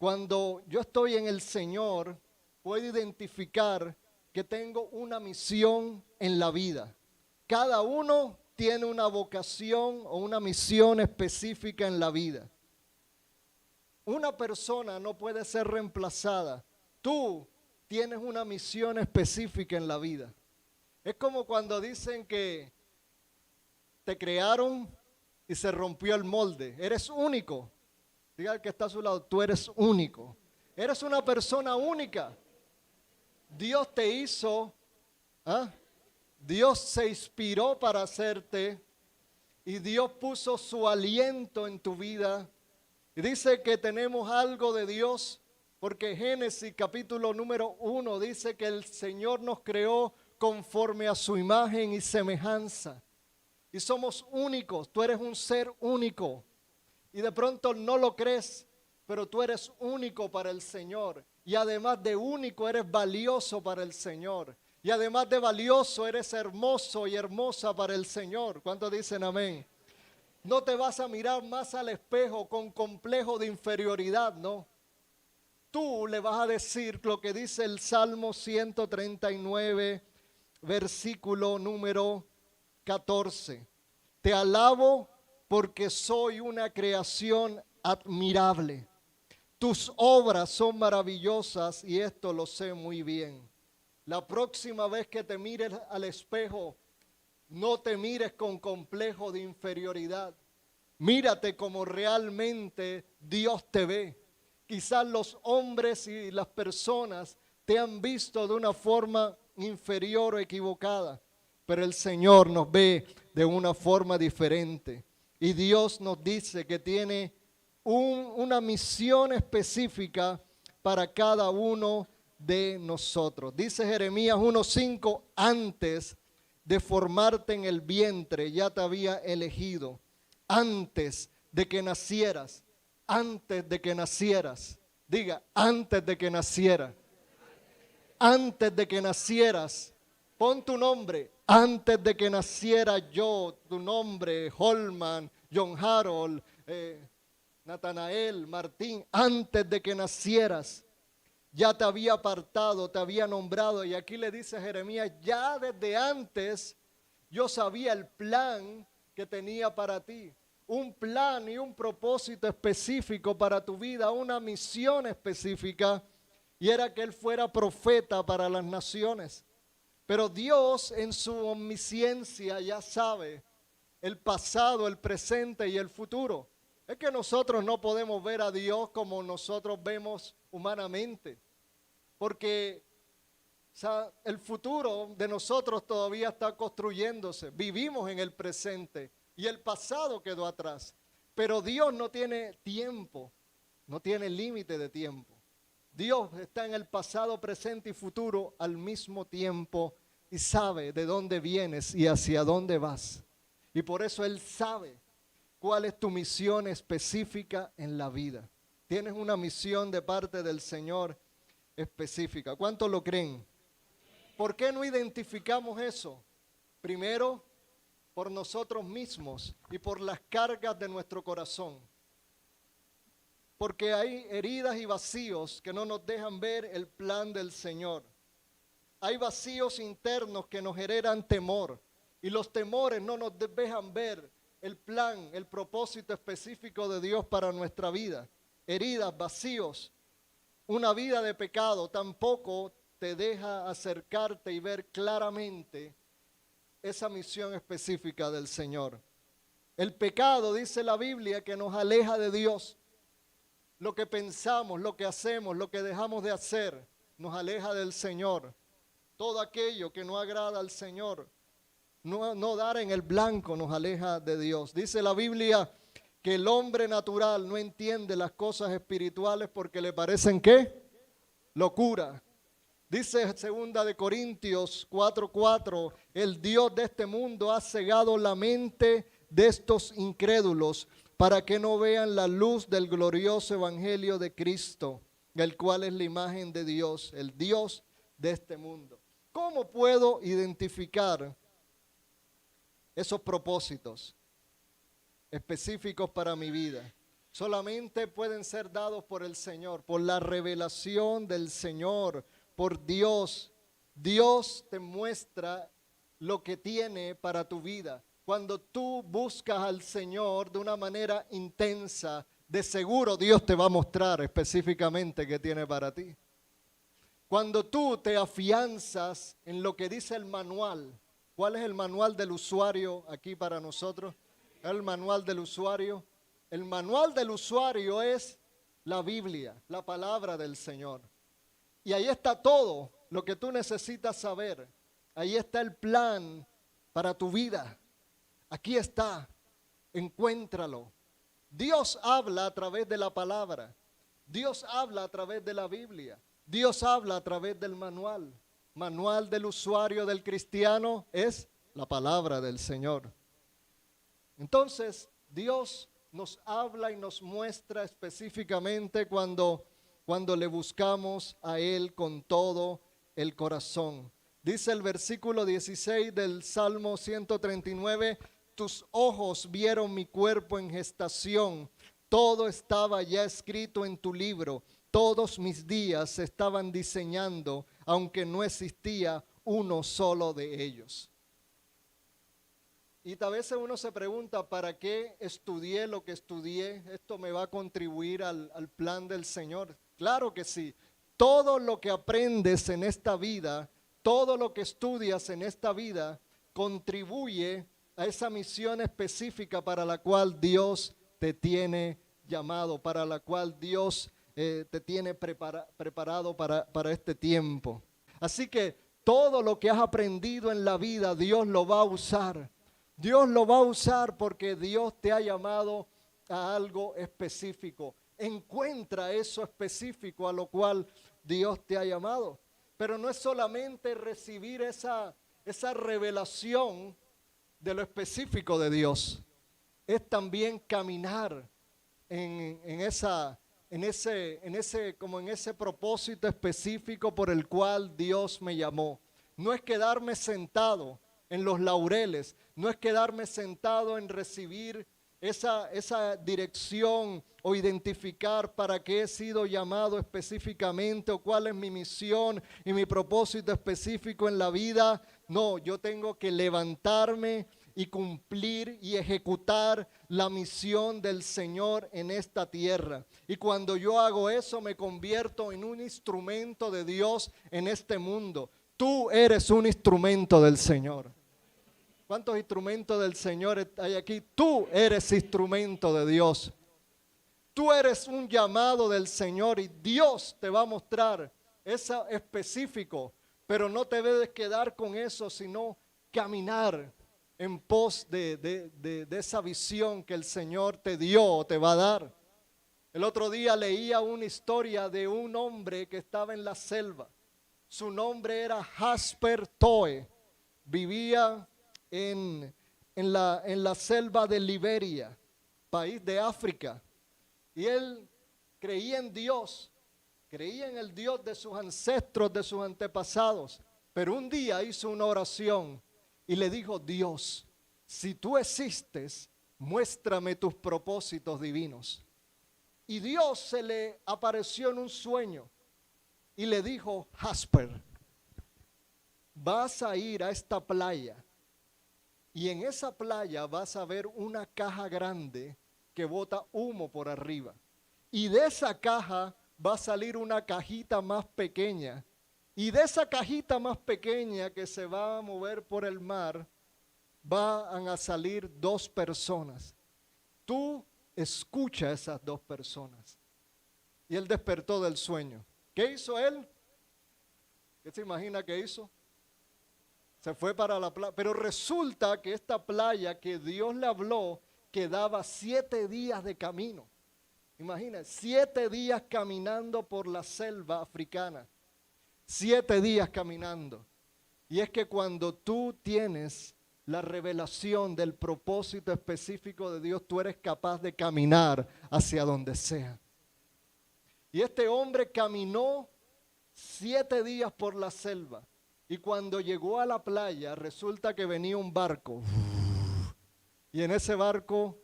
Cuando yo estoy en el Señor, puedo identificar que tengo una misión en la vida. Cada uno tiene una vocación o una misión específica en la vida. Una persona no puede ser reemplazada. Tú tienes una misión específica en la vida. Es como cuando dicen que te crearon y se rompió el molde. Eres único. Diga al que está a su lado, tú eres único. Eres una persona única. Dios te hizo, ¿ah? Dios se inspiró para hacerte y Dios puso su aliento en tu vida. Y dice que tenemos algo de Dios porque Génesis capítulo número 1 dice que el Señor nos creó conforme a su imagen y semejanza. Y somos únicos, tú eres un ser único. Y de pronto no lo crees, pero tú eres único para el Señor. Y además de único, eres valioso para el Señor. Y además de valioso, eres hermoso y hermosa para el Señor. ¿Cuántos dicen amén? No te vas a mirar más al espejo con complejo de inferioridad, no. Tú le vas a decir lo que dice el Salmo 139, versículo número 14. Te alabo porque soy una creación admirable. Tus obras son maravillosas y esto lo sé muy bien. La próxima vez que te mires al espejo, no te mires con complejo de inferioridad. Mírate como realmente Dios te ve. Quizás los hombres y las personas te han visto de una forma inferior o equivocada, pero el Señor nos ve de una forma diferente. Y Dios nos dice que tiene una misión específica para cada uno de nosotros. Dice Jeremías 1:5, antes de formarte en el vientre ya te había elegido, antes de que nacieras, antes de que nacieras. Diga, antes de que naciera. Antes de que nacieras, pon tu nombre. Antes de que naciera yo, tu nombre, Holman, John Harold, Natanael, Martín, antes de que nacieras, ya te había apartado, te había nombrado. Y aquí le dice Jeremías, ya desde antes yo sabía el plan que tenía para ti. Un plan y un propósito específico para tu vida, una misión específica. Y era que él fuera profeta para las naciones. Pero Dios en su omnisciencia ya sabe el pasado, el presente y el futuro. Es que nosotros no podemos ver a Dios como nosotros vemos humanamente. Porque el futuro de nosotros todavía está construyéndose. Vivimos en el presente y el pasado quedó atrás. Pero Dios no tiene tiempo, no tiene límite de tiempo. Dios está en el pasado, presente y futuro al mismo tiempo y sabe de dónde vienes y hacia dónde vas. Y por eso Él sabe cuál es tu misión específica en la vida. Tienes una misión de parte del Señor específica. ¿Cuántos lo creen? ¿Por qué no identificamos eso? Primero, por nosotros mismos y por las cargas de nuestro corazón. Porque hay heridas y vacíos que no nos dejan ver el plan del Señor. Hay vacíos internos que nos generan temor. Y los temores no nos dejan ver el plan, el propósito específico de Dios para nuestra vida. Heridas, vacíos, una vida de pecado tampoco te deja acercarte y ver claramente esa misión específica del Señor. El pecado, dice la Biblia, que nos aleja de Dios. Lo que pensamos, lo que hacemos, lo que dejamos de hacer, nos aleja del Señor. Todo aquello que no agrada al Señor, no dar en el blanco, nos aleja de Dios. Dice la Biblia que el hombre natural no entiende las cosas espirituales porque le parecen ¿qué? Locura. Dice 2 Corintios 4:4, el Dios de este mundo ha cegado la mente de estos incrédulos para que no vean la luz del glorioso evangelio de Cristo, el cual es la imagen de Dios, el Dios de este mundo. ¿Cómo puedo identificar esos propósitos específicos para mi vida? solamente pueden ser dados por el Señor, por la revelación del Señor, por Dios. Dios te muestra lo que tiene para tu vida. Cuando tú buscas al Señor de una manera intensa, de seguro Dios te va a mostrar específicamente qué tiene para ti. Cuando tú te afianzas en lo que dice el manual, ¿cuál es el manual del usuario aquí para nosotros? El manual del usuario. El manual del usuario es la Biblia, la palabra del Señor. Y ahí está todo lo que tú necesitas saber. Ahí está el plan para tu vida. Aquí está, encuéntralo. Dios habla a través de la palabra. Dios habla a través de la Biblia. Dios habla a través del manual. Manual del usuario del cristiano es la palabra del Señor. Entonces, Dios nos habla y nos muestra específicamente cuando le buscamos a Él con todo el corazón. Dice el versículo 16 del Salmo 139, tus ojos vieron mi cuerpo en gestación, todo estaba ya escrito en tu libro, todos mis días se estaban diseñando, aunque no existía uno solo de ellos. Y a veces uno se pregunta, ¿para qué estudié lo que estudié? ¿Esto me va a contribuir al plan del Señor? Claro que sí. Todo lo que aprendes en esta vida, todo lo que estudias en esta vida, contribuye a esa misión específica para la cual Dios te tiene llamado, para la cual Dios te tiene preparado para este tiempo. Así que todo lo que has aprendido en la vida, Dios lo va a usar. Dios lo va a usar porque Dios te ha llamado a algo específico. Encuentra eso específico a lo cual Dios te ha llamado. Pero no es solamente recibir esa revelación de lo específico de Dios. Es también caminar en ese propósito específico por el cual Dios me llamó. No es quedarme sentado en los laureles, no es quedarme sentado en recibir esa dirección o identificar para qué he sido llamado específicamente o cuál es mi misión y mi propósito específico en la vida. No, yo tengo que levantarme y cumplir y ejecutar la misión del Señor en esta tierra. Y cuando yo hago eso, me convierto en un instrumento de Dios en este mundo. Tú eres un instrumento del Señor. ¿Cuántos instrumentos del Señor hay aquí? Tú eres instrumento de Dios. Tú eres un llamado del Señor y Dios te va a mostrar eso específico. Pero no te debes quedar con eso, sino caminar en pos de esa visión que el Señor te dio o te va a dar. El otro día leía una historia de un hombre que estaba en la selva. Su nombre era Jasper Toe. Vivía en la selva de Liberia, país de África. Y él creía en Dios, creía en el Dios de sus ancestros, de sus antepasados. Pero un día hizo una oración y le dijo: Dios, si tú existes, muéstrame tus propósitos divinos. Y Dios se le apareció en un sueño y le dijo: Jasper, vas a ir a esta playa y en esa playa vas a ver una caja grande que bota humo por arriba. Y de esa caja va a salir una cajita más pequeña. Y de esa cajita más pequeña que se va a mover por el mar, van a salir dos personas. Tú escucha a esas dos personas. Y él despertó del sueño. ¿Qué hizo él? ¿Qué se imagina que hizo? Se fue para la playa, pero resulta que esta playa que Dios le habló quedaba 7 días de camino. Imagina, 7 días caminando por la selva africana. 7 días caminando. Y es que cuando tú tienes la revelación del propósito específico de Dios, tú eres capaz de caminar hacia donde sea. Y este hombre caminó 7 días por la selva. Y cuando llegó a la playa, resulta que venía un barco. Y en ese barco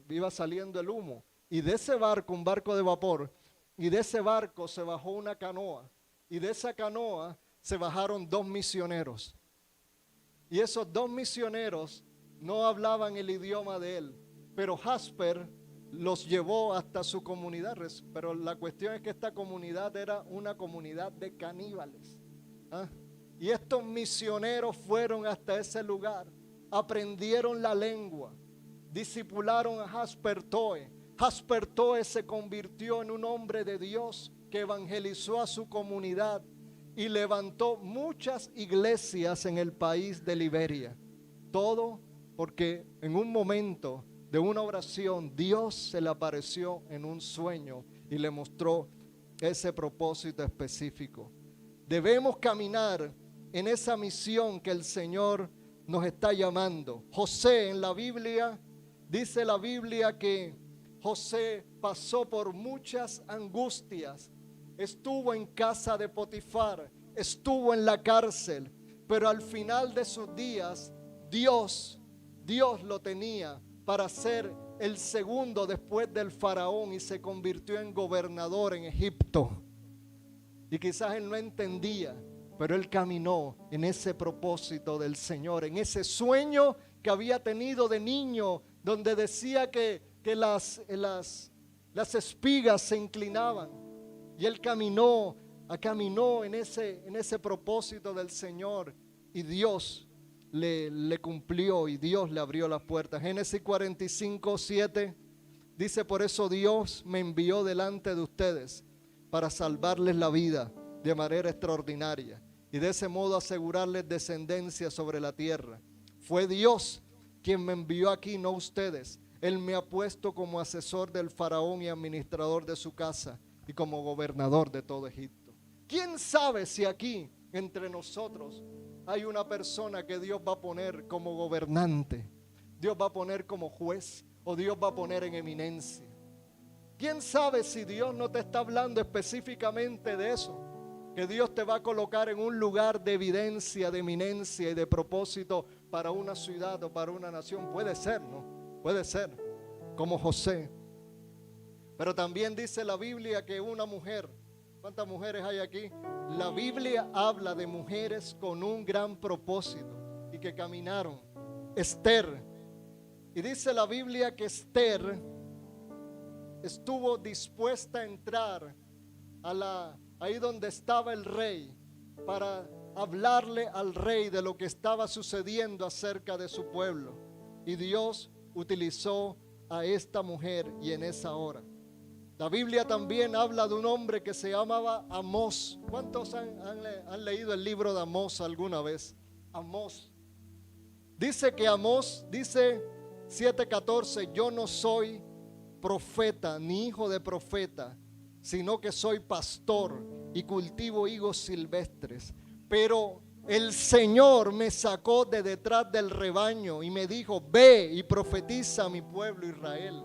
iba saliendo el humo. Y de ese barco, un barco de vapor, y de ese barco se bajó una canoa. Y de esa canoa se bajaron 2 misioneros. Y esos 2 misioneros no hablaban el idioma de él, pero Jasper los llevó hasta su comunidad. Pero la cuestión es que esta comunidad era una comunidad de caníbales. ¿Ah? Y estos misioneros fueron hasta ese lugar, aprendieron la lengua, discipularon a Jasper Toe. Jasper Toe se convirtió en un hombre de Dios que evangelizó a su comunidad y levantó muchas iglesias en el país de Liberia. Todo porque en un momento de una oración Dios se le apareció en un sueño y le mostró ese propósito específico. Debemos caminar en esa misión que el Señor nos está llamando. José, en la Biblia, dice la Biblia que José pasó por muchas angustias. Estuvo en casa de Potifar, estuvo en la cárcel, pero al final de sus días, Dios lo tenía para ser el segundo después del faraón y se convirtió en gobernador en Egipto. Y quizás él no entendía, pero él caminó en ese propósito del Señor, en ese sueño que había tenido de niño, donde decía que las espigas se inclinaban. Y él caminó en ese propósito del Señor, y Dios le cumplió y Dios le abrió las puertas. Génesis 45:7 dice: por eso Dios me envió delante de ustedes para salvarles la vida de manera extraordinaria y de ese modo asegurarles descendencia sobre la tierra. Fue Dios quien me envió aquí, no ustedes. Él me ha puesto como asesor del faraón y administrador de su casa y como gobernador de todo Egipto. ¿Quién sabe si aquí entre nosotros hay una persona que Dios va a poner como gobernante, Dios va a poner como juez o Dios va a poner en eminencia? ¿Quién sabe si Dios no te está hablando específicamente de eso? Que Dios te va a colocar en un lugar de evidencia, de eminencia y de propósito para una ciudad o para una nación. Puede ser, ¿no? Puede ser, como José. Pero también dice la Biblia que una mujer, ¿cuántas mujeres hay aquí? La Biblia habla de mujeres con un gran propósito y que caminaron. Esther. Y dice la Biblia que Esther estuvo dispuesta a entrar ahí donde estaba el rey para hablarle al rey de lo que estaba sucediendo acerca de su pueblo. Y Dios utilizó a esta mujer y en esa hora. La Biblia también habla de un hombre que se llamaba Amós. ¿Cuántos han leído el libro de Amós alguna vez? Amós. Dice que Amós, dice 7:14, yo no soy profeta ni hijo de profeta, sino que soy pastor y cultivo higos silvestres. Pero el Señor me sacó de detrás del rebaño y me dijo: ve y profetiza a mi pueblo Israel.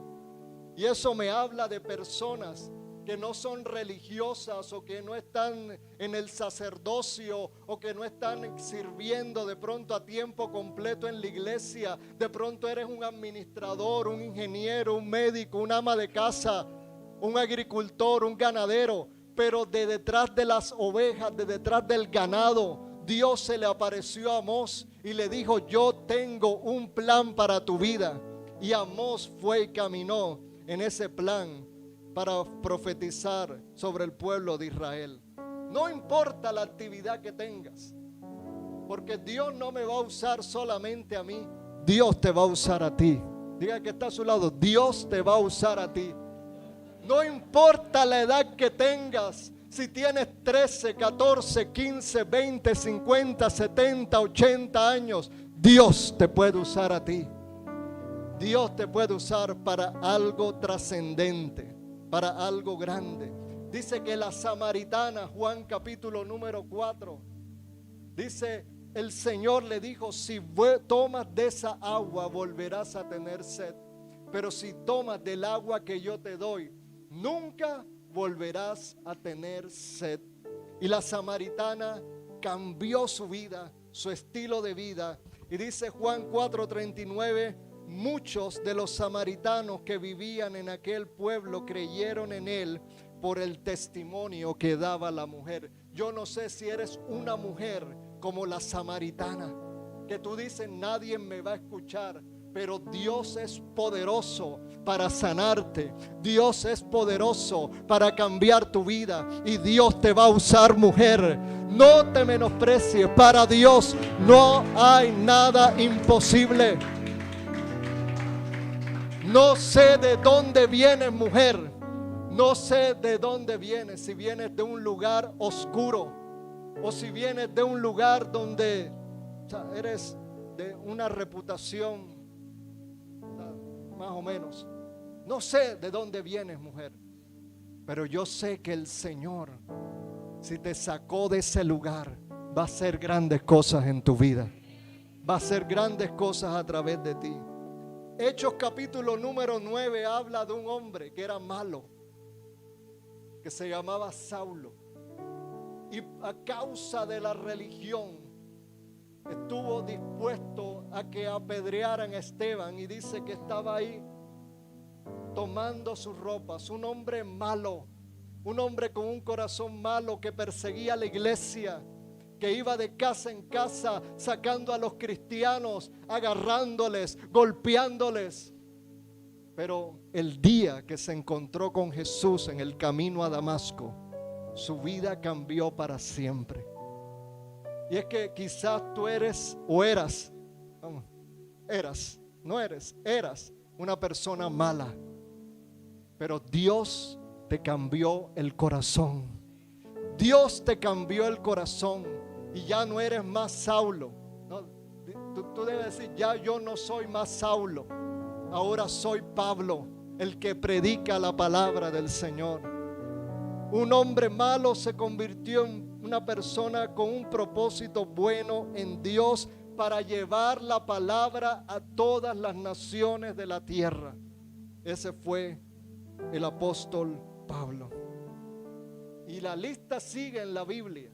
Y eso me habla de personas que no son religiosas o que no están en el sacerdocio o que no están sirviendo de pronto a tiempo completo en la iglesia. De pronto eres un administrador, un ingeniero, un médico, un ama de casa, un agricultor, un ganadero, pero de detrás de las ovejas, de detrás del ganado, Dios se le apareció a Amós y le dijo: yo tengo un plan para tu vida. Y Amós fue y caminó en ese plan para profetizar sobre el pueblo de Israel. No importa la actividad que tengas, porque Dios no me va a usar solamente a mí, Dios te va a usar a ti. Diga que está a su lado: Dios te va a usar a ti. No importa la edad que tengas, si tienes 13, 14, 15, 20, 50, 70, 80 años, Dios te puede usar a ti. Dios te puede usar para algo trascendente, para algo grande. Dice que la samaritana, Juan capítulo número 4, dice: el Señor le dijo: si tomas de esa agua volverás a tener sed, pero si tomas del agua que yo te doy, nunca volverás a tener sed. Y la samaritana cambió su vida, su estilo de vida. Y dice Juan 4:39: muchos de los samaritanos que vivían en aquel pueblo creyeron en él por el testimonio que daba la mujer. Yo no sé si eres una mujer como la samaritana, que tú dices, nadie me va a escuchar, pero Dios es poderoso para sanarte. Dios es poderoso para cambiar tu vida, y Dios te va a usar, mujer. No te menosprecies. Para Dios no hay nada imposible. No sé de dónde vienes, mujer. No sé de dónde vienes. Si vienes de un lugar oscuro, o si vienes de un lugar donde eres de una reputación más o menos. No sé de dónde vienes, mujer, pero yo sé que el Señor, si te sacó de ese lugar, va a hacer grandes cosas en tu vida. Va a hacer grandes cosas a través de ti. Hechos capítulo número 9 habla de un hombre que era malo, que se llamaba Saulo, y a causa de la religión estuvo dispuesto a que apedrearan a Esteban, y dice que estaba ahí tomando sus ropas. Un hombre malo, un hombre con un corazón malo, que perseguía a la iglesia, que iba de casa en casa sacando a los cristianos, agarrándoles, golpeándoles. Pero el día que se encontró con Jesús en el camino a Damasco, su vida cambió para siempre. Y es que quizás tú eres o eras, eras una persona mala, pero Dios te cambió el corazón. Dios te cambió el corazón y ya no eres más Saulo. No, tú debes decir, ya yo no soy más Saulo, ahora soy Pablo, el que predica la palabra del Señor. Un hombre malo se convirtió en una persona con un propósito bueno en Dios, para llevar la palabra a todas las naciones de la tierra. Ese fue el apóstol Pablo. Y la lista sigue en la Biblia,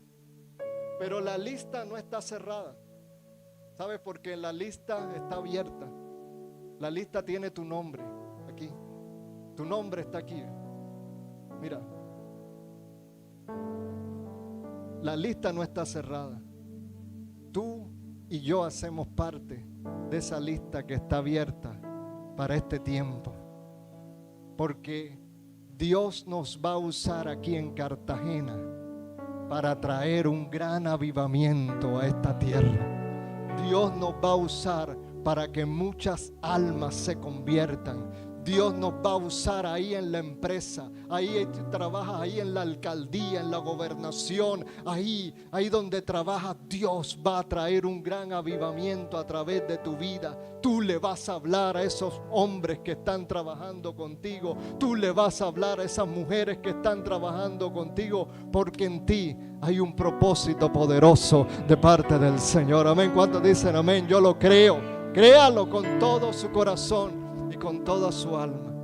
pero la lista no está cerrada. ¿Sabes? Porque la lista está abierta. La lista tiene tu nombre aquí. Tu nombre está aquí. Mira. La lista no está cerrada. Tú y yo hacemos parte de esa lista que está abierta para este tiempo, porque Dios nos va a usar aquí en Cartagena para traer un gran avivamiento a esta tierra. Dios nos va a usar para que muchas almas se conviertan. Dios nos va a usar ahí en la empresa, ahí trabajas, ahí en la alcaldía, en la gobernación, ahí donde trabajas. Dios va a traer un gran avivamiento a través de tu vida. Tú le vas a hablar a esos hombres que están trabajando contigo. Tú le vas a hablar a esas mujeres que están trabajando contigo, porque en ti hay un propósito poderoso de parte del Señor. Amén. ¿Cuántos dicen amén? Yo lo creo. Créalo con todo su corazón y con toda su alma.